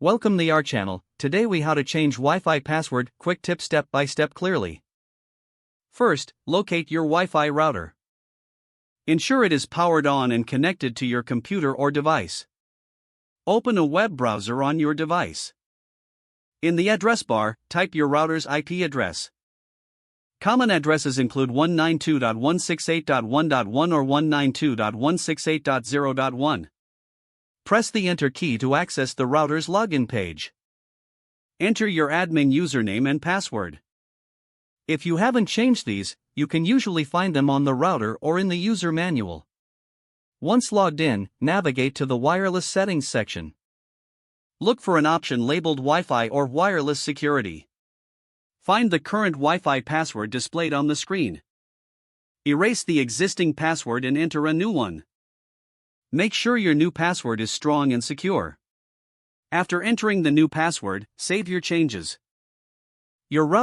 Welcome to our channel. Today we how to change Wi-Fi password, quick tip step by step clearly. First, locate your Wi-Fi router. Ensure it is powered on and connected to your computer or device. Open a web browser on your device. In the address bar, type your router's IP address. Common addresses include 192.168.1.1 or 192.168.0.1. Press the Enter key to access the router's login page. Enter your admin username and password. If you haven't changed these, you can usually find them on the router or in the user manual. Once logged in, navigate to the wireless settings section. Look for an option labeled Wi-Fi or wireless security. Find the current Wi-Fi password displayed on the screen. Erase the existing password and enter a new one. Make sure your new password is strong and secure. After entering the new password, save your changes. Your router